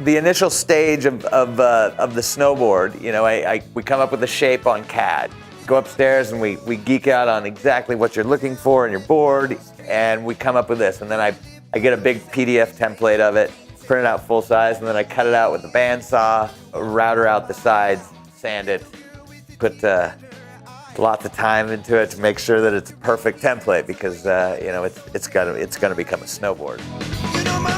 The initial stage of the snowboard, you know, we come up with a shape on CAD. Go upstairs and we geek out on exactly what you're looking for in your board, and we come up with this. And then I get a big PDF template of it, print it out full size, and then I cut it out with a bandsaw, router out the sides, sand it, put lots of time into it to make sure that it's a perfect template, because you know, it's gonna become a snowboard. You know, my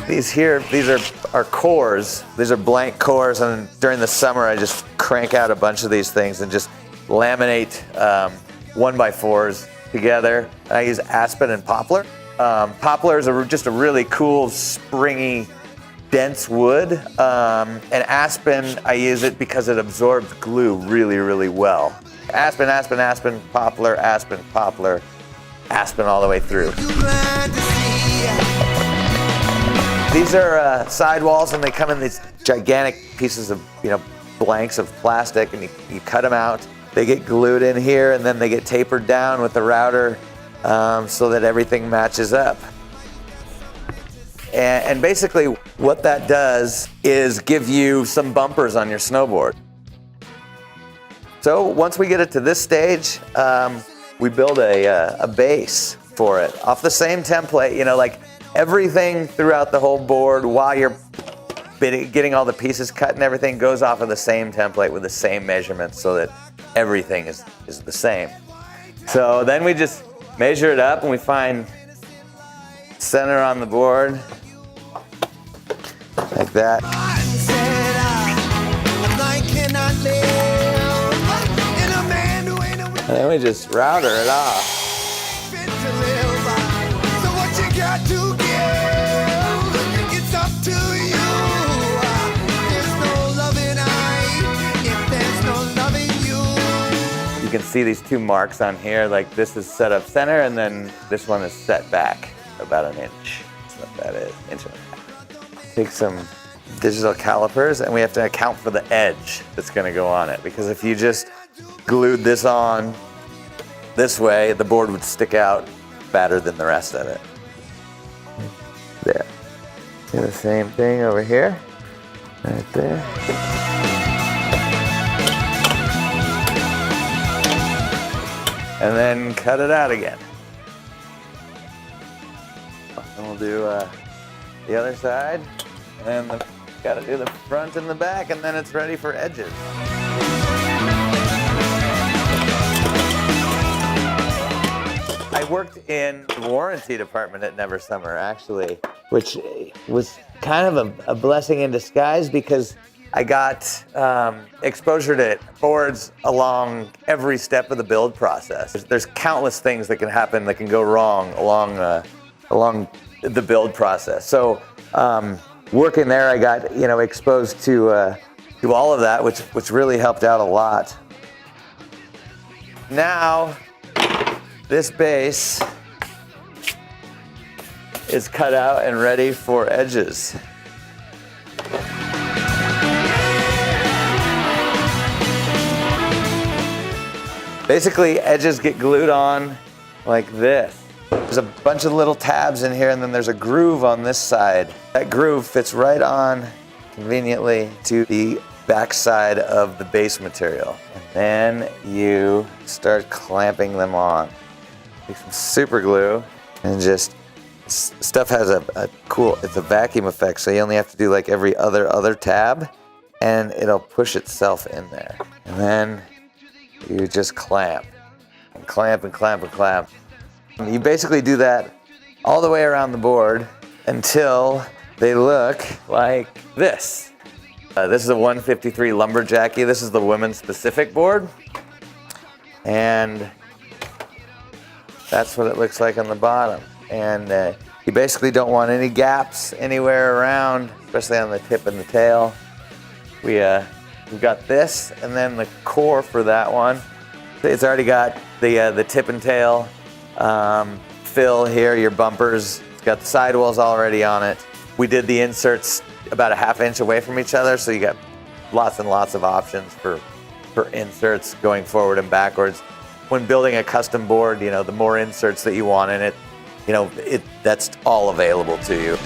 these are our cores. These are blank cores, and during the summer I just crank out a bunch of these things and just laminate 1x4s together. I use aspen and poplar. Poplar is just a really cool, springy, dense wood. And aspen, I use it because it absorbs glue really, really well. Aspen, aspen, aspen, poplar, aspen, poplar, aspen all the way through. These are sidewalls, and they come in these gigantic pieces of, you know, blanks of plastic, and you cut them out. They get glued in here, and then they get tapered down with the router so that everything matches up. And basically what that does is give you some bumpers on your snowboard. So once we get it to this stage, we build a base for it off the same template, you know, like everything throughout the whole board while you're getting all the pieces cut and everything goes off of the same template with the same measurements so that everything is the same. So then we just measure it up and we find center on the board, like that. And then we just router it off. You can see these two marks on here, like this is set up center and then this one is set back about an inch. That's what that is, inch and a half. Take some digital calipers and we have to account for the edge that's gonna go on it, because if you just glued this on this way, the board would stick out fatter than the rest of it. There. Do the same thing over here, right there. And then cut it out again. And we'll do the other side, and then gotta do the front and the back, and then it's ready for edges. I worked in the warranty department at Never Summer, actually, which was kind of a blessing in disguise, because I got exposure to boards along every step of the build process. There's countless things that can happen that can go wrong along the build process. So working there, I got, you know, exposed to all of that, which really helped out a lot. Now this base is cut out and ready for edges. Basically, edges get glued on like this. There's a bunch of little tabs in here, and then there's a groove on this side. That groove fits right on conveniently to the back side of the base material. And then you start clamping them on. Take some super glue and just, stuff has a cool, it's a vacuum effect, so you only have to do like every other tab, and it'll push itself in there. And then you just clamp and clamp and clamp and clamp. You basically do that all the way around the board until they look like this. This is a 153 Lumberjacky. This is the women's specific board. And That's what it looks like on the bottom. And you basically don't want any gaps anywhere around, especially on the tip and the tail. We've got this, and then the core for that one. It's already got the tip and tail fill here, your bumpers. It's got the sidewalls already on it. We did the inserts about a 1/2 inch away from each other, so you got lots and lots of options for inserts going forward and backwards. When building a custom board, you know, the more inserts that you want in it, you know, that's all available to you.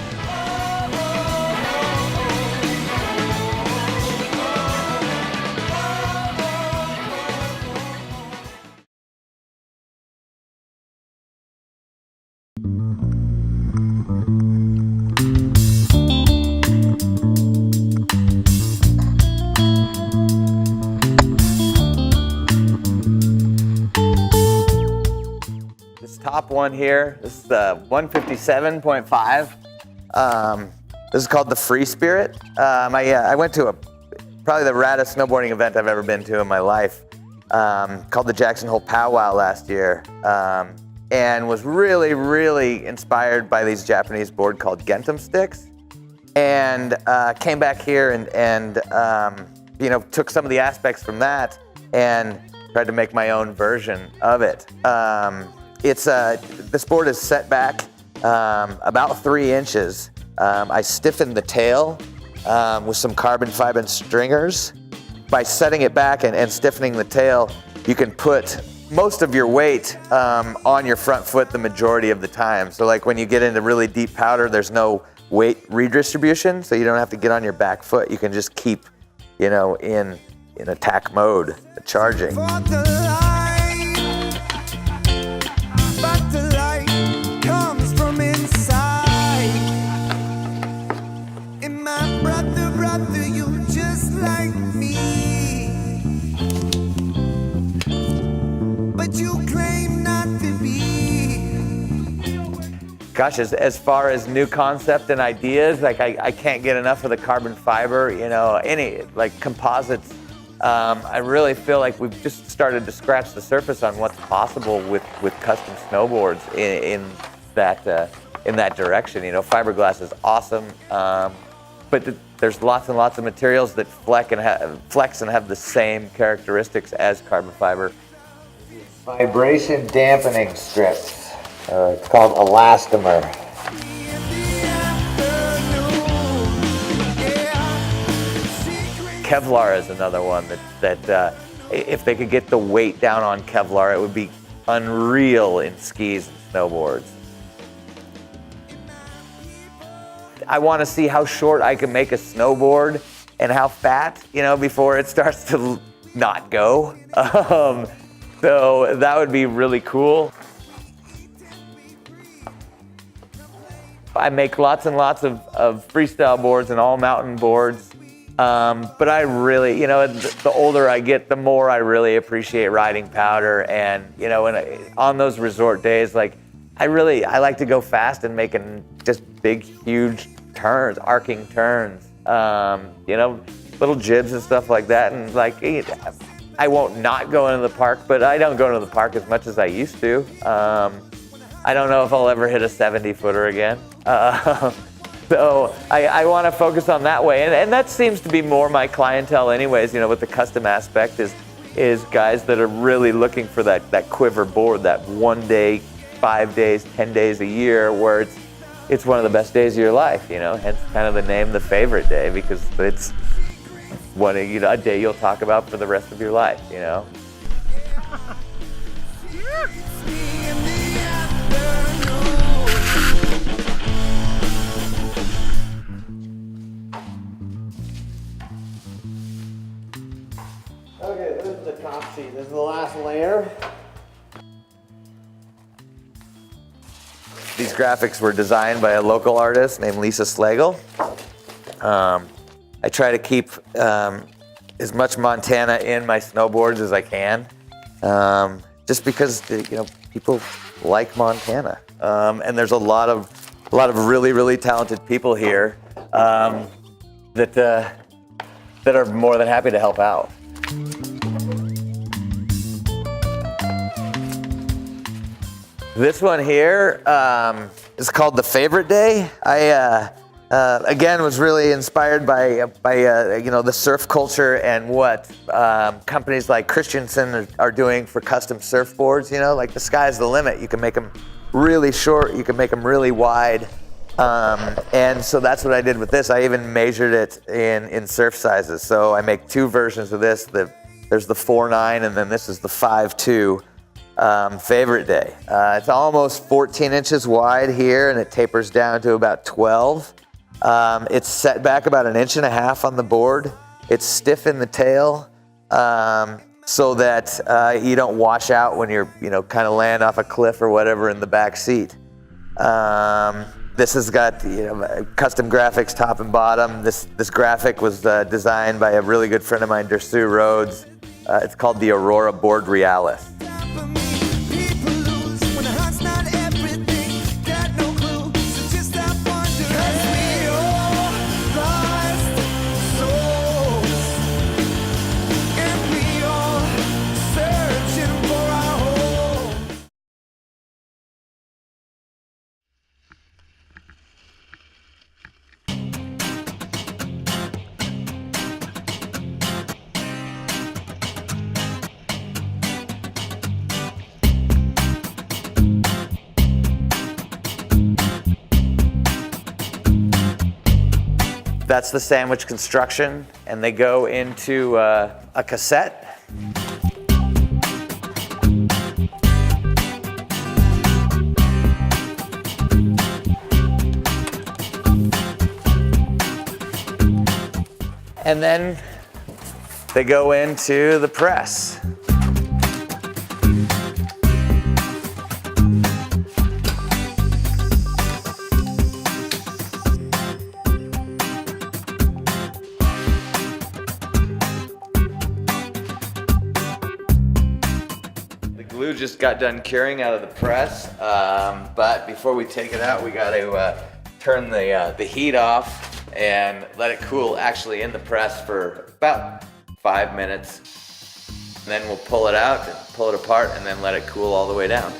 Top one here, this is the 157.5. This is called the Free Spirit. I went to probably the raddest snowboarding event I've ever been to in my life, called the Jackson Hole Powwow last year, and was really, really inspired by these Japanese board called Gentum sticks, and came back here and you know, took some of the aspects from that and tried to make my own version of it. This board is set back about 3 inches. I stiffened the tail with some carbon fiber stringers. By setting it back and stiffening the tail, you can put most of your weight on your front foot the majority of the time. So like when you get into really deep powder, there's no weight redistribution, so you don't have to get on your back foot. You can just keep, you know, in attack mode, charging. Gosh, as far as new concept and ideas, like I can't get enough of the carbon fiber, you know, any like composites. I really feel like we've just started to scratch the surface on what's possible with custom snowboards in that direction. You know, fiberglass is awesome, but there's lots and lots of materials that flex and have the same characteristics as carbon fiber. Vibration dampening strips. It's called Elastomer. Kevlar is another one that if they could get the weight down on Kevlar, it would be unreal in skis and snowboards. I want to see how short I can make a snowboard and how fat, you know, before it starts to not go. So that would be really cool. I make lots and lots of freestyle boards and all mountain boards. But I really, you know, the older I get, the more I really appreciate riding powder. And, you know, on those resort days, like I like to go fast and making just big, huge turns, arcing turns, you know, little jibs and stuff like that. And like, I won't not go into the park, but I don't go into the park as much as I used to. I don't know if I'll ever hit a 70-footer again. So I want to focus on that way. And that seems to be more my clientele anyways, you know, with the custom aspect is guys that are really looking for that quiver board, that 1 day, 5 days, 10 days a year where it's one of the best days of your life, you know, hence kind of the name, the favorite day, because it's a day you'll talk about for the rest of your life, you know. Okay, this is the top sheet. This is the last layer. These graphics were designed by a local artist named Lisa Slagle. I try to keep as much Montana in my snowboards as I can, just because you know, people like Montana, and there's a lot of really, really talented people here that are more than happy to help out. This one here is called the Favorite Day. I again was really inspired by you know, the surf culture and what companies like Christensen are doing for custom surfboards. You know, like the sky's the limit. You can make them really short. You can make them really wide. And so that's what I did with this. I even measured it in surf sizes. So I make two versions of this. There's the 4.9 and then this is the 5.2. Favorite Day. It's almost 14 inches wide here and it tapers down to about 12. It's set back about 1.5 inches on the board. It's stiff in the tail so that you don't wash out when you're, you know, kind of land off a cliff or whatever in the back seat. This has got, you know, custom graphics top and bottom. This graphic was designed by a really good friend of mine, Dersu Rhodes. It's called the Aurora Board Realis. That's the sandwich construction, and they go into a cassette. And then they go into the press. Glue just got done curing out of the press, but before we take it out, we got to turn the heat off and let it cool actually in the press for about 5 minutes. And then we'll pull it out, pull it apart, and then let it cool all the way down.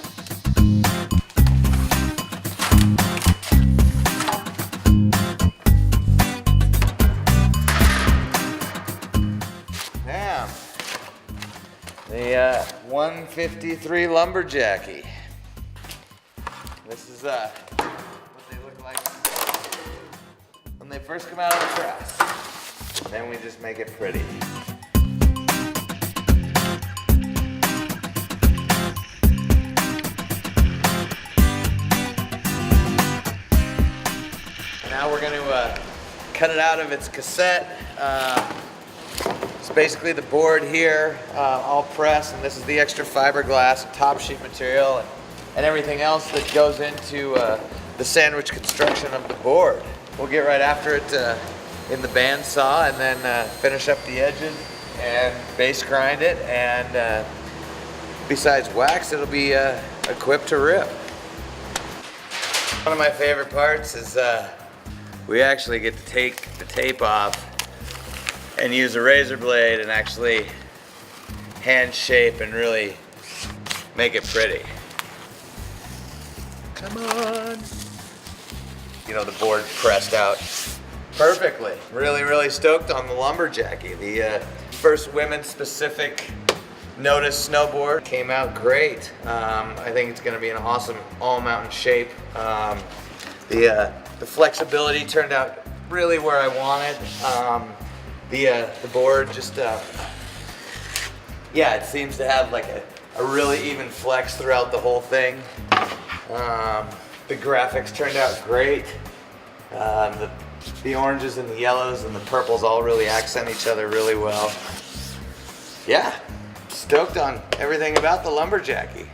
The 153 Lumberjacky. This is what they look like when they first come out of the press. Then we just make it pretty. Now we're going to cut it out of its cassette. It's basically the board here, all pressed, and this is the extra fiberglass, top sheet material, and everything else that goes into the sandwich construction of the board. We'll get right after it in the bandsaw and then finish up the edges and base grind it, and besides wax, it'll be equipped to rip. One of my favorite parts is we actually get to take the tape off and use a razor blade and actually hand shape and really make it pretty. Come on. You know, the board pressed out perfectly. Really, really stoked on the Lumberjacky. The first women's specific Notice snowboard came out great. I think it's gonna be an awesome all mountain shape. The flexibility turned out really where I wanted. The board just, yeah, it seems to have like a really even flex throughout the whole thing. The graphics turned out great. The oranges and the yellows and the purples all really accent each other really well. Yeah, stoked on everything about the Lumberjacky.